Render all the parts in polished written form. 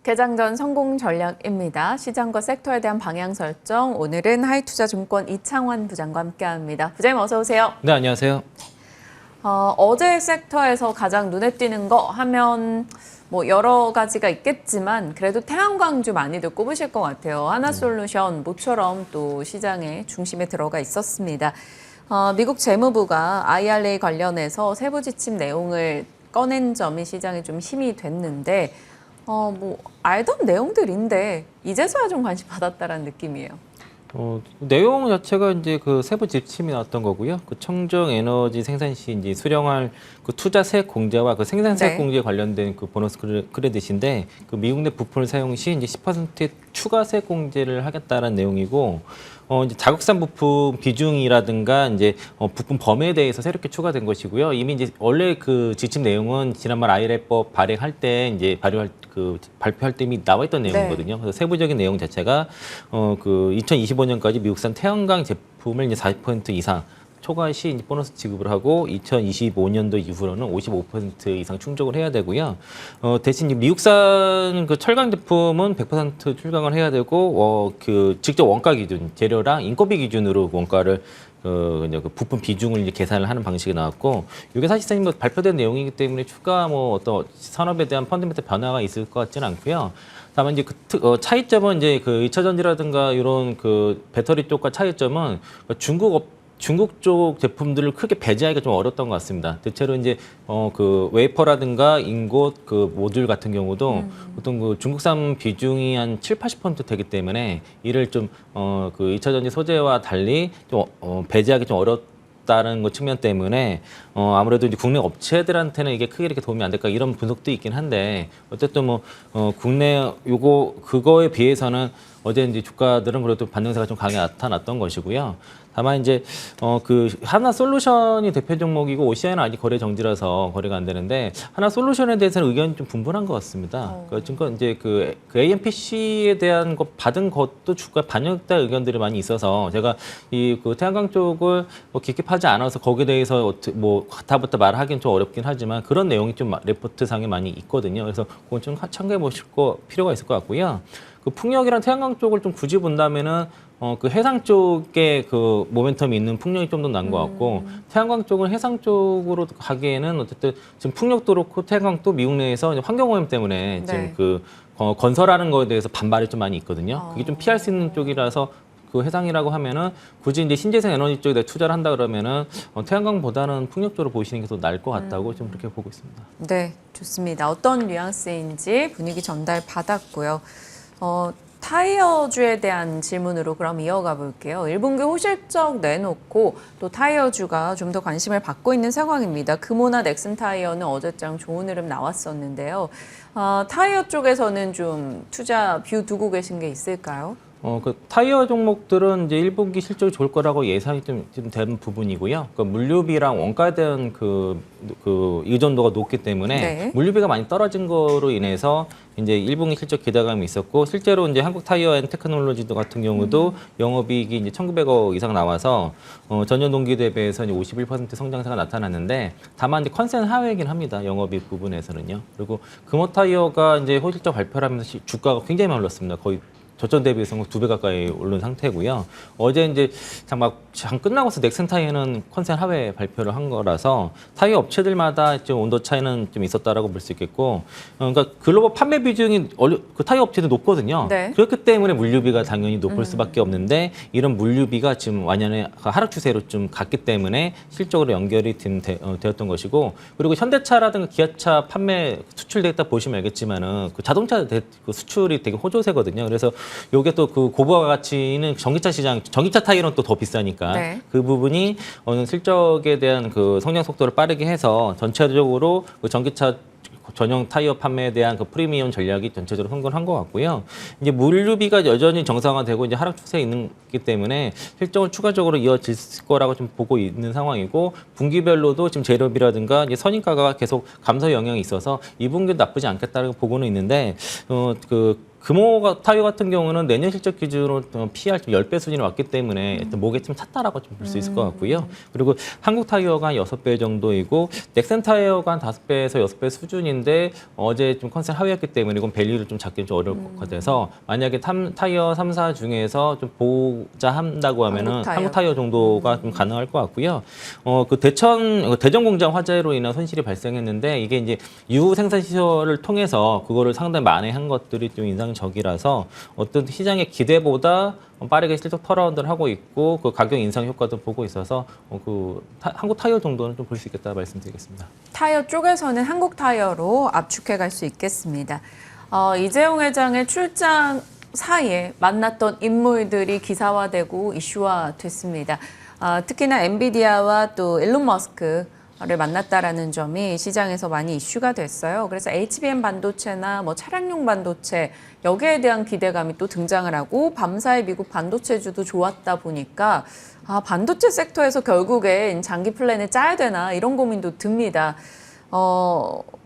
개장 전 성공 전략입니다. 시장과 섹터에 대한 방향 설정, 오늘은 하이투자증권 이창환 부장과 함께합니다. 부장님 어서 오세요. 네, 안녕하세요. 어제 섹터에서 가장 눈에 띄는 거 하면 뭐 여러 가지가 있겠지만 그래도 태양광주 많이들 꼽으실 것 같아요. 하나솔루션 모처럼 또 시장의 중심에 들어가 있었습니다. 미국 재무부가 IRA 관련해서 세부 지침 내용을 꺼낸 점이 시장에 좀 힘이 됐는데 뭐 알던 내용들인데 이제서야 좀 관심 받았다라는 느낌이에요. 내용 자체가 이제 그 세부 지침이 나왔던 거고요. 그 청정 에너지 생산 시 이제 수령할 그 투자세액 공제와 그 생산세액 공제에 관련된 그 보너스 크레딧인데 그 미국 내 부품을 사용 시 이제 10%의 추가 세액 공제를 하겠다는 내용이고, 이제 자국산 부품 비중이라든가 이제 부품 범위에 대해서 새롭게 추가된 것이고요. 이미 이제 원래 그 지침 내용은 지난번 IRA법 발행할 때 이제 발표할 때 이미 나와 있던 내용이거든요. 그래서 세부적인 내용 자체가 그 2025년까지 미국산 태양광 제품을 이제 40% 이상 초과 시 이제 보너스 지급을 하고 2025년도 이후로는 55% 이상 충족을 해야 되고요. 대신 이제 미국산 그 철강 제품은 100% 출강을 해야 되고 그 직접 원가 기준, 재료랑 인건비 기준으로 원가를 이제 그 부품 비중을 이제 계산을 하는 방식이 나왔고, 이게 사실상 뭐 발표된 내용이기 때문에 추가 뭐 어떤 산업에 대한 펀더멘털 변화가 있을 것 같지는 않고요. 다만 이제 차이점은 이제 그 2차 전지라든가 이런 그 배터리 쪽과 차이점은 중국 쪽 제품들을 크게 배제하기가 좀 어렵던 것 같습니다. 대체로 이제 그 웨이퍼라든가 인곳 그 모듈 같은 경우도 보통 그 중국산 비중이 한 7~80% 되기 때문에 이를 좀 그 2차 전지 소재와 달리 좀 배제하기 좀 어렵다는 것 측면 때문에 아무래도 이제 국내 업체들한테는 이게 크게 이렇게 도움이 안 될까 이런 분석도 있긴 한데, 어쨌든 뭐 국내 그거에 비해서는 어제 이제 주가들은 그래도 반등세가 좀 강하게 나타났던 것이고요. 다만 이제 그 하나솔루션이 대표 종목이고 OCI는 아직 거래 정지라서 거래가 안 되는데, 하나솔루션에 대해서는 의견이 좀 분분한 것 같습니다. 그러니까 이제 그 AMPC에 대한 거 받은 것도 주가 반영됐다 의견들이 많이 있어서 제가 이 그 태양광 쪽을 뭐 깊게 파지 않아서 거기에 대해서 뭐 가타부터 말하기는 좀 어렵긴 하지만 그런 내용이 좀 레포트상에 많이 있거든요. 그래서 그건 좀 참고해 보실 필요가 있을 것 같고요. 그 풍력이랑 태양광 쪽을 좀 굳이 본다면은 그 해상 쪽에 그 모멘텀이 있는 풍력이 좀 더 나은 것 같고, 태양광 쪽은 해상 쪽으로 가기에는 어쨌든 지금 풍력도 그렇고 태양광도 미국 내에서 환경오염 때문에 지금 그 건설하는 거에 대해서 반발이 좀 많이 있거든요. 그게 좀 피할 수 있는 쪽이라서 그 해상이라고 하면은 굳이 이제 신재생 에너지 쪽에 투자를 한다 그러면은 태양광보다는 풍력 쪽으로 보시는 게 더 나을 것 같다고 좀 그렇게 보고 있습니다. 네, 좋습니다. 어떤 뉘앙스인지 분위기 전달 받았고요. 타이어주에 대한 질문으로 그럼 이어가 볼게요. 1분기 호실적 내놓고 또 타이어주가 좀 더 관심을 받고 있는 상황입니다. 금호나 넥슨 타이어는 어제장 좋은 흐름 나왔었는데요. 타이어 쪽에서는 좀 투자 뷰 두고 계신 게 있을까요? 그 타이어 종목들은 이제 1분기 실적이 좋을 거라고 예상이 좀 된 부분이고요. 그 물류비랑 원가에 대한 그 의존도가 높기 때문에 물류비가 많이 떨어진 거로 인해서 이제 1분기 실적 기대감이 있었고, 실제로 이제 한국 타이어 앤 테크놀로지도 같은 경우도 영업이익이 이제 1,900억 이상 나와서 전년 동기 대비해서 이제 51% 성장세가 나타났는데, 다만 이제 컨센 하회이긴 합니다. 영업이익 부분에서는요. 그리고 금호 타이어가 이제 호실적 발표를 하면서 주가가 굉장히 많이 올랐습니다. 거의 저점 대비해서 2배 가까이 오른 상태고요. 어제 이제 장 끝나고서 넥슨 타이어는 컨센 하회 발표를 한 거라서 타이어 업체들마다 좀 온도 차이는 좀 있었다라고 볼 수 있겠고, 그러니까 글로벌 판매 비중이 그 타이어 업체도 높거든요. 그렇기 때문에 물류비가 당연히 높을 수밖에 없는데, 이런 물류비가 지금 완연히 하락 추세로 좀 갔기 때문에 실적으로 연결이 되었던 것이고, 그리고 현대차라든가 기아차 판매 수출 데이터 보시면 알겠지만은 그 자동차 그 수출이 되게 호조세거든요. 그래서 요게 또 그 고부가 가치는 전기차 시장, 전기차 타이어는 또 더 비싸니까 그 부분이 어느 실적에 대한 그 성장 속도를 빠르게 해서 전체적으로 그 전기차 전용 타이어 판매에 대한 그 프리미엄 전략이 전체적으로 성공한 것 같고요. 이제 물류비가 여전히 정상화되고 이제 하락 추세에 있기 때문에 실적은 추가적으로 이어질 거라고 좀 보고 있는 상황이고, 분기별로도 지금 재료비라든가 이제 선인가가 계속 감소 영향이 있어서 2분기도 나쁘지 않겠다고 보고는 있는데, 금호 타이어 같은 경우는 내년 실적 기준으로 PR 좀 10배 수준이 왔기 때문에 일단 목에 좀 찼다라고 좀 볼 수 있을 것 같고요. 그리고 한국 타이어가 한 6배 정도이고 넥센 타이어가 한 5배에서 6배 수준인데 어제 좀 컨센 하위였기 때문에 이건 밸류를 좀 잡기 좀 어려울 것 같아서 만약에 타이어 3사 중에서 좀 보자 한다고 하면은 한국 타이어 정도가 좀 가능할 것 같고요. 그 대전 공장 화재로 인한 손실이 발생했는데 이게 이제 유후 생산 시설을 통해서 그거를 상당히 만회한 것들이 좀 인상적이라서 어떤 시장의 기대보다 빠르게 실적 턴어라운드를 하고 있고 그 가격 인상 효과도 보고 있어서 한국 타이어 정도는 좀 볼 수 있겠다 말씀드리겠습니다. 타이어 쪽에서는 한국 타이어로 압축해 갈 수 있겠습니다. 이재용 회장의 출장 사이에 만났던 인물들이 기사화되고 이슈화됐습니다. 특히나 엔비디아와 또 일론 머스크를 만났다라는 점이 시장에서 많이 이슈가 됐어요. 그래서 HBM 반도체나 뭐 차량용 반도체 여기에 대한 기대감이 또 등장을 하고 밤사이 미국 반도체주도 좋았다 보니까 반도체 섹터에서 결국엔 장기 플랜을 짜야 되나 이런 고민도 듭니다.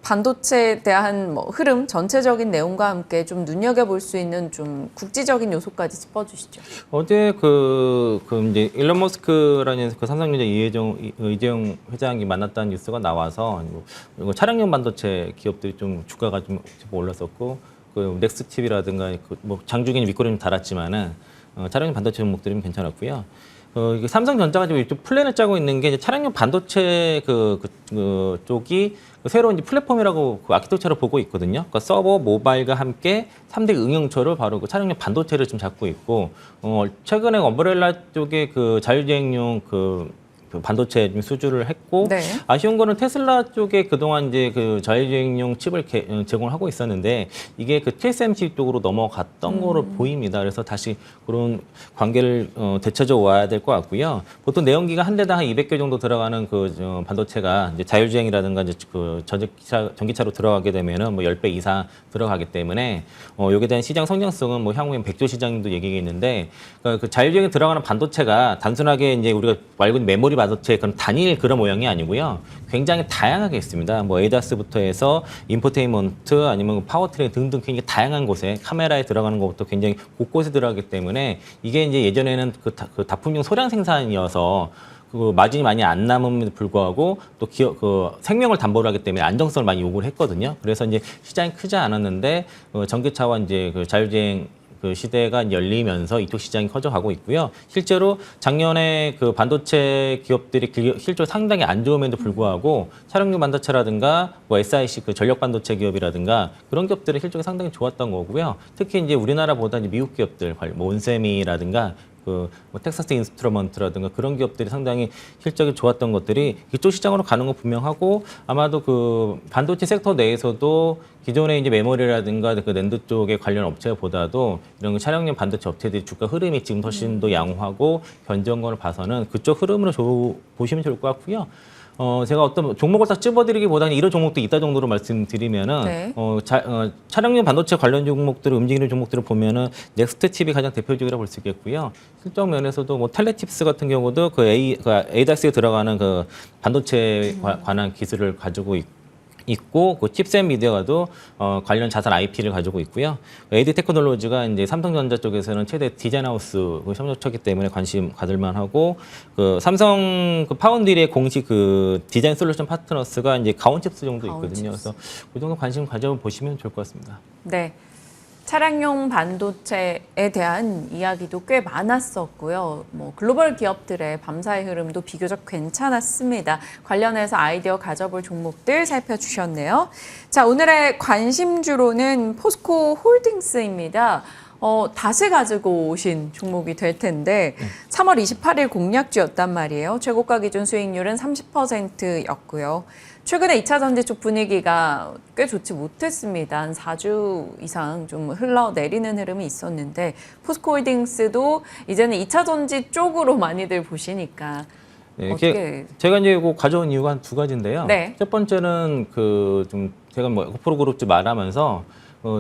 반도체에 대한 흐름, 전체적인 내용과 함께 좀 눈여겨볼 수 있는 좀 국지적인 요소까지 짚어주시죠. 어제 이제 일론 머스크라는 그 삼성전자 이재용 회장이 만났다는 뉴스가 나와서 이거 차량용 반도체 기업들이 좀 주가가 좀 올랐었고 그 넥스칩이라든가 뭐 장중에는 윗꼬리 좀 달았지만은 차량용 반도체 종목들은 괜찮았고요. 삼성전자가 지금 플랜을 짜고 있는 게 이제 차량용 반도체 쪽이 새로운 이제 플랫폼이라고 아키텍처를 보고 있거든요. 그러니까 서버, 모바일과 함께 3대 응용처를 바로 차량용 반도체를 좀 잡고 있고, 최근에 엄브렐라 쪽에 자율주행용 반도체 좀 수주를 했고 네. 아쉬운 거는 테슬라 쪽에 그동안 이제 자율주행용 칩을 제공을 하고 있었는데 이게 TSMC 쪽으로 넘어갔던 거로 보입니다. 그래서 다시 그런 관계를 되찾아 와야 될 것 같고요. 보통 내연기가 한 대당 한 200개 정도 들어가는 반도체가 이제 자율주행이라든가 이제 전기차로 들어가게 되면은 뭐 10배 이상 들어가기 때문에 여기에 대한 시장 성장성은 뭐 향후엔 100조 시장도 얘기가 있는데 그러니까 그 자율주행에 들어가는 반도체가 단순하게 이제 우리가 알고 있는 메모리 반도체 그런 단일 그런 모양이 아니고요. 굉장히 다양하게 있습니다. 뭐 ADAS부터 해서 인포테인먼트 아니면 파워트레인 등등 굉장히 다양한 곳에 카메라에 들어가는 것부터 굉장히 곳곳에 들어가기 때문에 이게 이제 예전에는 그 다품용 소량 생산이어서 마진이 많이 안 남음에도 불구하고 또 생명을 담보로 하기 때문에 안정성을 많이 요구를 했거든요. 그래서 이제 시장이 크지 않았는데 전기차와 이제 자율주행 시대가 열리면서 이쪽 시장이 커져가고 있고요. 실제로 작년에 반도체 기업들이 실적이 상당히 안 좋음에도 불구하고 차량용 반도체라든가 뭐 SIC 전력 반도체 기업이라든가 그런 기업들의 실적이 상당히 좋았던 거고요. 특히 이제 우리나라보다 이제 미국 기업들, 뭐 온세미라든가 뭐 텍사스 인스트루먼트라든가 그런 기업들이 상당히 실적이 좋았던 것들이 이쪽 시장으로 가는 건 분명하고 아마도 반도체 섹터 내에서도 기존의 이제 메모리라든가 낸드 쪽의 관련 업체보다도 이런 차량용 반도체 업체들이 주가 흐름이 지금 훨씬 더 양호하고 견조한 걸 봐서는 그쪽 흐름으로 보시면 좋을 것 같고요. 제가 어떤 종목을 딱 찝어드리기보다는 이런 종목도 있다 정도로 말씀드리면은, 네. 차량용 반도체 관련 종목들을 움직이는 종목들을 보면은, 넥스트 칩이 가장 대표적이라고 볼 수 있겠고요. 실적 면에서도 뭐 텔레칩스 같은 경우도 ADAS에 들어가는 반도체에 관한 기술을 가지고 있고 칩셋 미디어가도 관련 자산 IP를 가지고 있고요. AD 테크놀로지가 이제 삼성전자 쪽에서는 최대 디자인 하우스 협력처이기 때문에 관심 가질 만하고 삼성 파운드리의 공식 디자인 솔루션 파트너스가 이제 가온칩스 정도 있거든요. 그래서 그 정도 관심 가져보시면 좋을 것 같습니다. 네. 차량용 반도체에 대한 이야기도 꽤 많았었고요. 뭐 글로벌 기업들의 밤사이 흐름도 비교적 괜찮았습니다. 관련해서 아이디어 가져볼 종목들 살펴주셨네요. 자, 오늘의 관심주로는 포스코 홀딩스입니다. 다시 가지고 오신 종목이 될 텐데 3월 28일 공략주였단 말이에요. 최고가 기준 수익률은 30%였고요. 최근에 2차 전지 쪽 분위기가 꽤 좋지 못했습니다. 한 4주 이상 좀 흘러내리는 흐름이 있었는데 포스코홀딩스도 이제는 2차 전지 쪽으로 많이들 보시니까 네, 어떻게 제가 이제 이거 가져온 이유가 한 두 가지인데요. 네. 첫 번째는 제가 뭐 에코프로 그룹주 말하면서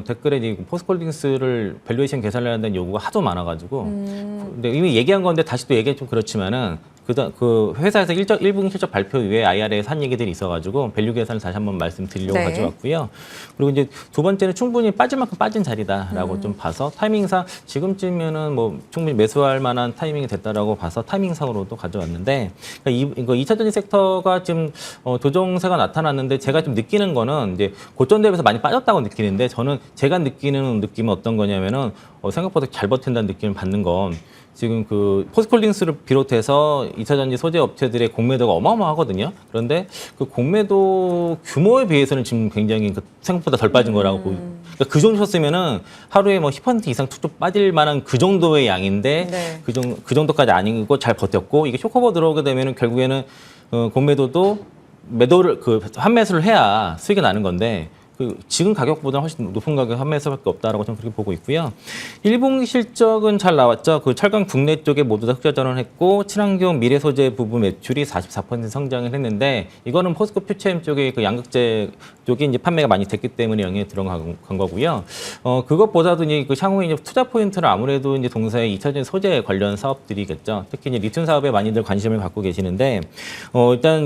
댓글에 이제 포스코홀딩스를 밸류에이션 계산을 한다는 요구가 하도 많아가지고 근데 이미 얘기한 건데 다시 또 얘기하기 좀 그렇지만은 그 회사에서 1분기 실적 발표 이후에 IR에서 한 얘기들이 있어가지고 밸류 계산을 다시 한번 말씀드리려고 네. 가져왔고요. 그리고 이제 두 번째는 충분히 빠질 만큼 빠진 자리다라고 좀 봐서 타이밍상 지금쯤이면은 뭐 충분히 매수할 만한 타이밍이 됐다라고 봐서 타이밍상으로도 가져왔는데 그러니까 이거 2차 전지 섹터가 지금 조정세가 나타났는데 제가 좀 느끼는 거는 이제 고점 대비해서 많이 빠졌다고 느끼는데 저는 제가 느끼는 느낌은 어떤 거냐면은 생각보다 잘 버틴다는 느낌을 받는 건 지금 그 포스코홀딩스를 비롯해서 2차 전지 소재 업체들의 공매도가 어마어마하거든요. 그런데 그 공매도 규모에 비해서는 지금 굉장히 생각보다 덜 빠진 거라고 그러니까 그 정도 쳤으면은 하루에 뭐 10% 이상 툭툭 빠질 만한 그 정도의 양인데 네. 그 정도까지 아니고 잘 버텼고 이게 쇼커버 들어오게 되면은 결국에는 공매도도 매도를 환매수를 해야 수익이 나는 건데 지금 가격보다 훨씬 높은 가격 환매수밖에 없다라고 저는 그렇게 보고 있고요. 1분기 실적은 잘 나왔죠. 그 철강 국내 쪽에 모두 다 흑자 전환했고 친환경 미래 소재 부분 매출이 44% 성장을 했는데 이거는 포스코 퓨처엠 쪽의 그 양극재 쪽이 이제 판매가 많이 됐기 때문에 영향이 들어간 거고요. 그것보다도 이제 그 향후에 이제 투자 포인트를 아무래도 이제 동사의 2차 전지 소재 관련 사업들이겠죠. 특히 이제 리튬 사업에 많이들 관심을 갖고 계시는데 일단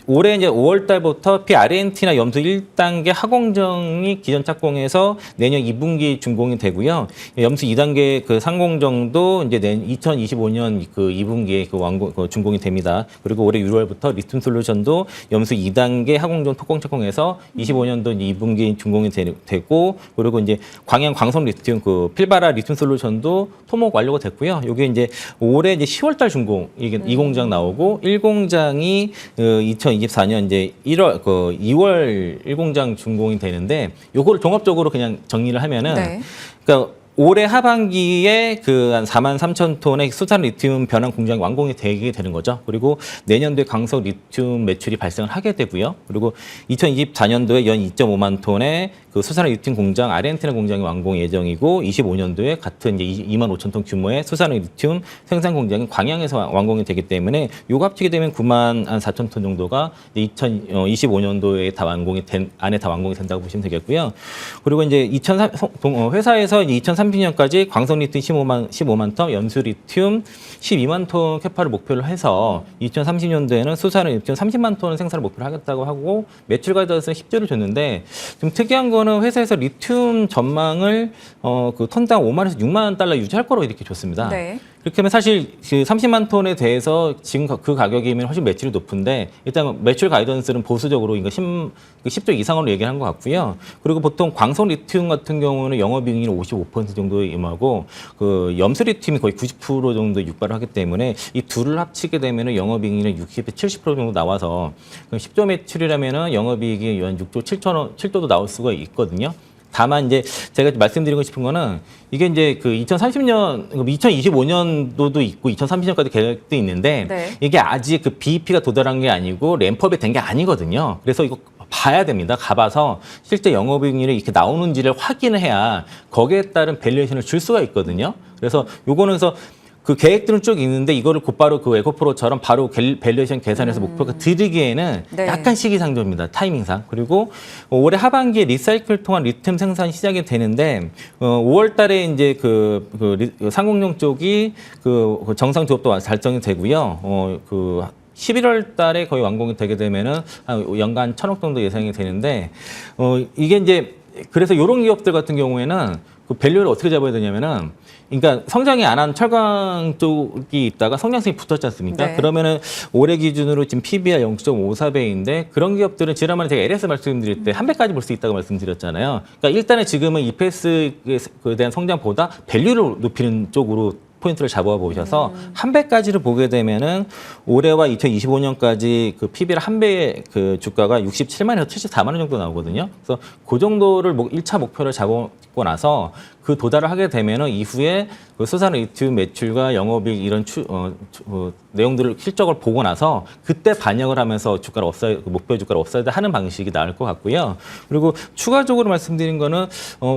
올해 이제 5월 달부터 아르헨티나 염수 1단계 하공정이 기존 착공해서 내년 2분기 준공이 되고요. 염수 2단계 그 상공정도 이제 2025년 그 2분기에 준공이 됩니다. 그리고 올해 6월부터 리튬 솔루션도 염수 2단계 하공정 토공 착공해서 25년도 2분기 준공이 되고 그리고 이제 광양 광성 리튬 그 필바라 리튬 솔루션도 토목 완료가 됐고요. 이게 이제 올해 이제 10월 달 준공 이게 2공장 나오고 1공장이 2024년 이제 2월 1공장 준공이 되는데 요거를 종합적으로 그냥 정리를 하면은 네. 그러니까 올해 하반기에 그 한 4만 3천 톤의 수산 리튬 변환 공장이 완공이 되게 되는 거죠. 그리고 내년도에 강석 리튬 매출이 발생을 하게 되고요. 그리고 2024년도에 연 2.5만 톤의 그 수산 리튬 공장 아르헨티나 공장이 완공 예정이고 25년도에 같은 이제 2만 5천 톤 규모의 수산 리튬 생산 공장이 광양에서 완공이 되기 때문에 요거 합치게 되면 9만 한 4천 톤 정도가 2025년도에 안에 다 완공이 된다고 보시면 되겠고요. 그리고 이제 회사에서 2030년까지 광석 리튬 15만 톤, 연수 리튬 12만 톤 캐파를 목표로 해서 2030년도에는 수산 리튬 30만 톤 생산을 목표로 하겠다고 하고 매출 가이던스는 10조를 줬는데 좀 특이한 거는 회사에서 리튬 전망을 그 톤당 5만에서 6만 달러 유지할 거라고 이렇게 줬습니다. 네. 그렇게 하면 사실 그 30만 톤에 대해서 지금 그 가격이면 훨씬 매출이 높은데 일단 매출 가이던스는 보수적으로 이거 10조 이상으로 얘기한 것 같고요. 그리고 보통 광석 리튬 같은 경우는 영업이익률이 55% 정도에 임하고 그 염수 리튬이 거의 90% 정도 육박을 하기 때문에 이 둘을 합치게 되면은 영업이익률이 60에서 70% 정도 나와서 10조 매출이라면은 영업이익이 한 6조 7조도 나올 수가 있거든요. 다만 이제 제가 말씀드리고 싶은 거는 이게 이제 그 2030년, 2025년도도 있고 2030년까지 계획도 있는데 네. 이게 아직 그 BEP가 도달한 게 아니고 램프업이 된 게 아니거든요. 그래서 이거 봐야 됩니다. 가봐서 실제 영업이익률이 이렇게 나오는지를 확인을 해야 거기에 따른 밸류에이션을 줄 수가 있거든요. 그래서 요거는 그래서 그 계획들은 쭉 있는데 이거를 곧바로 그 에코프로처럼 바로 밸류에이션 계산해서 목표가 드리기에는 네. 약간 시기상조입니다. 타이밍상. 그리고 올해 하반기에 리사이클 통한 리튬 생산 시작이 되는데 5월 달에 이제 상공용 쪽이 그 정상 조업도 달성이 되고요. 11월 달에 거의 완공이 되게 되면은 한 연간 1,000억 정도 예상이 되는데 이게 이제 그래서 이런 기업들 같은 경우에는 그 밸류를 어떻게 잡아야 되냐면은 그러니까 성장이 안 한 철강 쪽이 있다가 성장성이 붙었지 않습니까? 네. 그러면은 올해 기준으로 지금 PBR 0.54배인데 그런 기업들은 지난번에 제가 LS 말씀드릴 때 한 배까지 볼 수 있다고 말씀드렸잖아요. 그러니까 일단은 지금은 EPS에 대한 성장보다 밸류를 높이는 쪽으로 포인트를 잡아보셔서 한 배까지를 보게 되면은 올해와 2025년까지 그 PBR 한 배의 그 주가가 67만에서 74만 원 정도 나오거든요. 그래서 그 정도를 1차 목표를 잡고 나서 그 도달을 하게 되면은 이후에 그 수산 리튬 매출과 영업이익 이런 내용들을 실적을 보고 나서 그때 반영을 하면서 주가를 목표 주가를 업사이드 하는 방식이 나을 것 같고요. 그리고 추가적으로 말씀드린 거는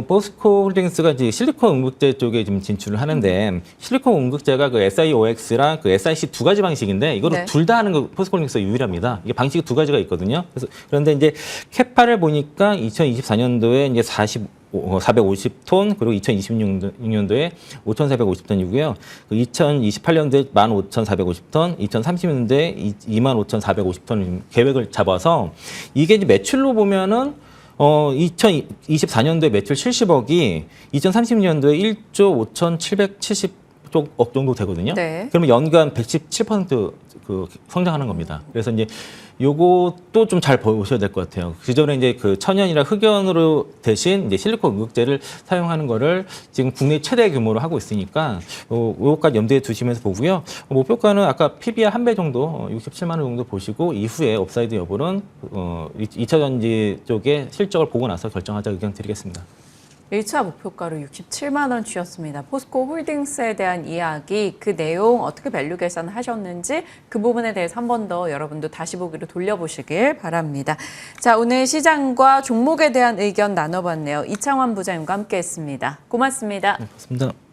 포스코 홀딩스가 이제 실리콘 응급제 쪽에 지금 진출을 하는데 실리콘 응급제가 그 SiOX랑 그 SiC 두 가지 방식인데 이거를 네. 둘 다 하는 거 포스코 홀딩스가 유일합니다. 이게 방식이 두 가지가 있거든요. 그런데 이제 캐파를 보니까 2024년도에 이제 450톤, 그리고 2026년도에 5,450톤이고요. 2028년도에 15,450톤, 2030년도에 25,450톤 계획을 잡아서 이게 이제 매출로 보면은 2024년도에 매출 70억이 2030년도에 1조 5,770억 정도 되거든요. 네. 그러면 연간 117% 그 성장하는 겁니다. 그래서 이제 요것도 좀 잘 보셔야 될 것 같아요. 기존에 이제 그 천연이나 흑연으로 대신 이제 실리콘 응급제를 사용하는 거를 지금 국내 최대 규모로 하고 있으니까 요것까지 염두에 두시면서 보고요. 목표가는 아까 PBR 한 배 정도 67만 원 정도 보시고 이후에 업사이드 여부는 2차 전지 쪽에 실적을 보고 나서 결정하자 의견 드리겠습니다. 1차 목표가로 67만 원 주셨습니다. 포스코 홀딩스에 대한 이야기, 그 내용 어떻게 밸류 계산하셨는지 그 부분에 대해서 한 번 더 여러분도 다시 보기로 돌려보시길 바랍니다. 자, 오늘 시장과 종목에 대한 의견 나눠봤네요. 이창환 부장님과 함께했습니다. 고맙습니다. 네, 고맙습니다.